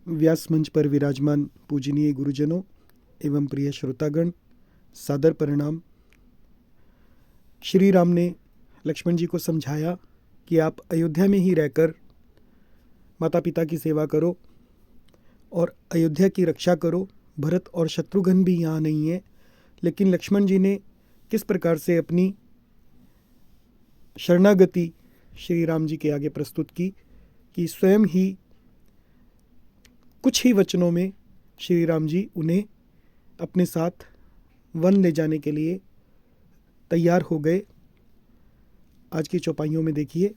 व्यास मंच पर विराजमान पूजनीय गुरुजनों एवं प्रिय श्रोतागण, सादर परिणाम। श्री राम ने लक्ष्मण जी को समझाया कि आप अयोध्या में ही रहकर माता पिता की सेवा करो और अयोध्या की रक्षा करो। भरत और शत्रुघ्न भी यहाँ नहीं है, लेकिन लक्ष्मण जी ने किस प्रकार से अपनी शरणागति श्री राम जी के आगे प्रस्तुत की कि स्वयं ही कुछ ही वचनों में श्री राम जी उन्हें अपने साथ वन ले जाने के लिए तैयार हो गए। आज की चौपाइयों में देखिए,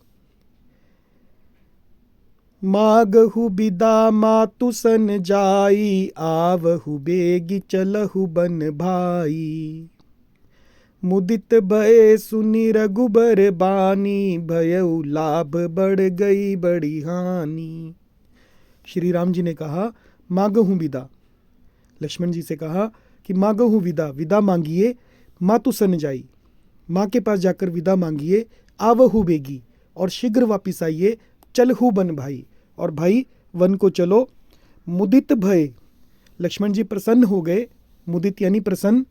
मागहु बिदा मातु सन जाई, आवहु बेगी चलहु बन भाई। मुदित भय सुनि रघुबर बानी, भयउ लाभ बढ़ गई बड़ी हानि। श्री राम जी ने कहा मागहु विदा, लक्ष्मण जी से कहा कि मागहु विदा, विदा मांगिए। मातु सन जाई, माँ के पास जाकर विदा मांगिए। आवहु बेगी, और शीघ्र वापिस आइए। चलहु बन भाई, और भाई वन को चलो। मुदित भय, लक्ष्मण जी प्रसन्न हो गए। मुदित यानी प्रसन्न।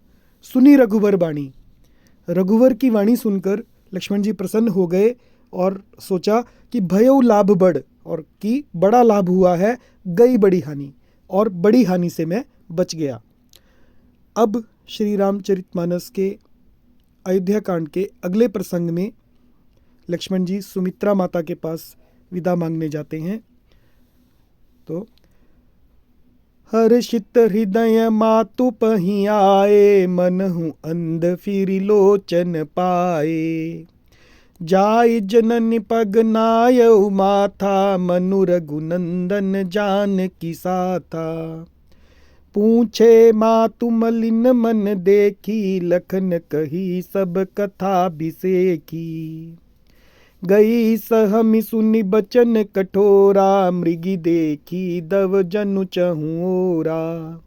सुनी रघुवर बाणी, रघुवर की वाणी सुनकर लक्ष्मण जी प्रसन्न हो गए और सोचा कि भयउ लाभ बढ़, और कि बड़ा लाभ हुआ है, गई बड़ी हानि, और बड़ी हानि से मैं बच गया। अब श्री रामचरितमानस के अयोध्या कांड के अगले प्रसंग में लक्ष्मण जी सुमित्रा माता के पास विदा मांगने जाते हैं। तो हर्षित हृदय मातु पहि आए, मनहु अंध फिरि लोचन पाए। जाय जननि पग नायउ माथा, मनु रघुनंदन जानकी साथा। पूछे मातु मलिन मन देखी, लखन कही सब कथा बिसेखी। गई सहमि सुनि बचन कठोरा, मृगी देखी दव जनु चहुओरा।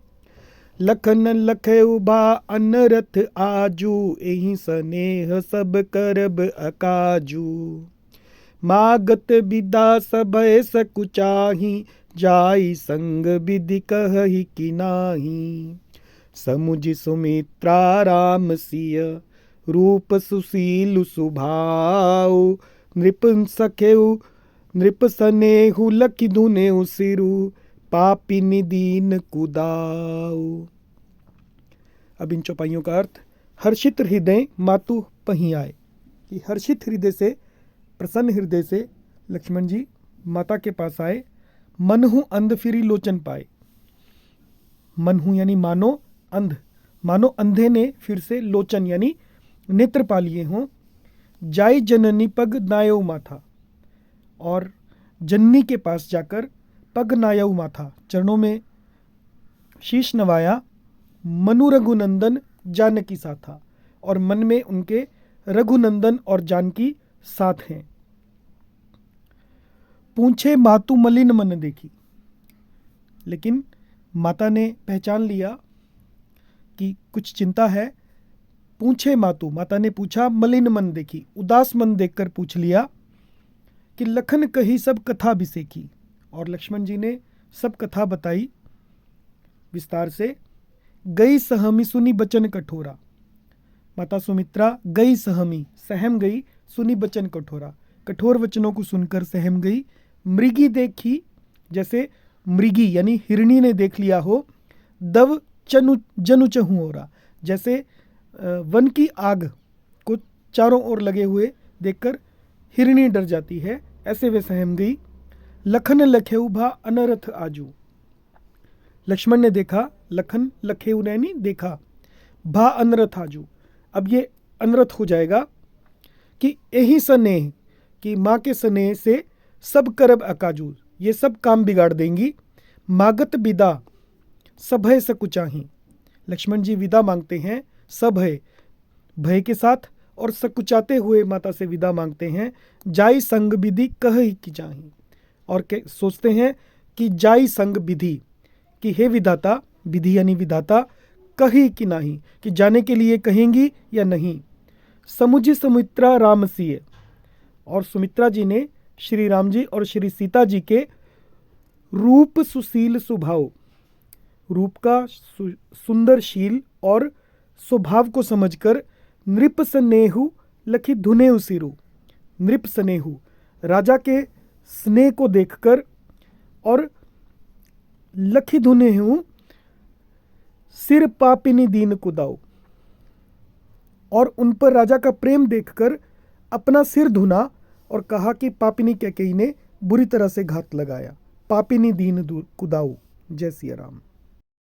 लखन लखे उभा अनरथ आजू, एहि सनेह सब करब अकाजू। मागत बिदा सभय सकुचाही, जाई संग विधि कहहि कि नाही। समुझि सुमित्रा राम सिय, रूप सुशील सुभाऊ। नृप सखेउ नृप सनेहु, लखि धुनेउ सिरु। पापिनि दीन कुदाऊ। अब इन चौपाइयों का अर्थ, हर्षित हृदय मातु पहि आए, कि हर्षित हृदय से, प्रसन्न हृदय से लक्ष्मण जी माता के पास आए। मनहु अंध फिरी लोचन पाए, मनहु यानी मानो, अंध मानो अंधे ने फिर से लोचन यानी नेत्र पा लिए हों। जाय जननी पग नायउ माथा, और जननी के पास जाकर पग नायउ माथा, चरणों में शीश नवाया। मनु रघुनंदन जानकी साथा, और मन में उनके रघुनंदन और जानकी साथ हैं। पूछे मातु मलिन मन देखी, लेकिन माता ने पहचान लिया कि कुछ चिंता है। पूछे मातु, माता ने पूछा, मलिन मन देखी, उदास मन देखकर पूछ लिया कि लखन कही सब कथा बिसेखी। और लक्ष्मण जी ने सब कथा बताई विस्तार से। गई सहमी सुनी बचन कठोरा, माता सुमित्रा गई सहमी, सहम गई। सुनी बचन कठोरा, कठोर वचनों को सुनकर सहम गई। मृगी देखी, जैसे मृगी यानी हिरणी ने देख लिया हो। दव चनु जनु चहुओरा, जैसे वन की आग को चारों ओर लगे हुए देखकर हिरणी डर जाती है, ऐसे वे सहम गई। लखन लखेउ भा अनरथ आजू, लक्ष्मण ने देखा, लखन लखेउ यानी देखा, भा अनरथ आजू, अब ये अनरथ हो जाएगा कि यही स्नेह, कि माँ के स्नेह से सब करब अकाजू, ये सब काम बिगाड़ देंगी। मागत विदा सभय सकुचाही, लक्ष्मण जी विदा मांगते हैं सभय, भय के साथ, और सकुचाते हुए माता से विदा मांगते हैं। जाई संग विधि कहहि कि चाही, और सोचते हैं कि जाई संग विधि, कि हे विधाता, विधि यानी विधाता, कही कि नहीं, कि जाने के लिए कहेंगी या नहीं। समुझि सुमित्रा राम सिय, और सुमित्रा जी ने श्री राम जी और श्री सीता जी के रूप सुशील स्वभाव, रूप का सुंदर शील और स्वभाव को समझकर नृप स्नेहु लखी धुनेहु सिरु, नृप स्नेहु राजा के स्नेह को देखकर और लखी धुनेहु सिर पापिनी दीन कुदाओ, और उन पर राजा का प्रेम देखकर अपना सिर धुना और कहा कि पापिनी कैकेयी ने बुरी तरह से घात लगाया। पापिनी दीन कुदाओ। जय सिया राम।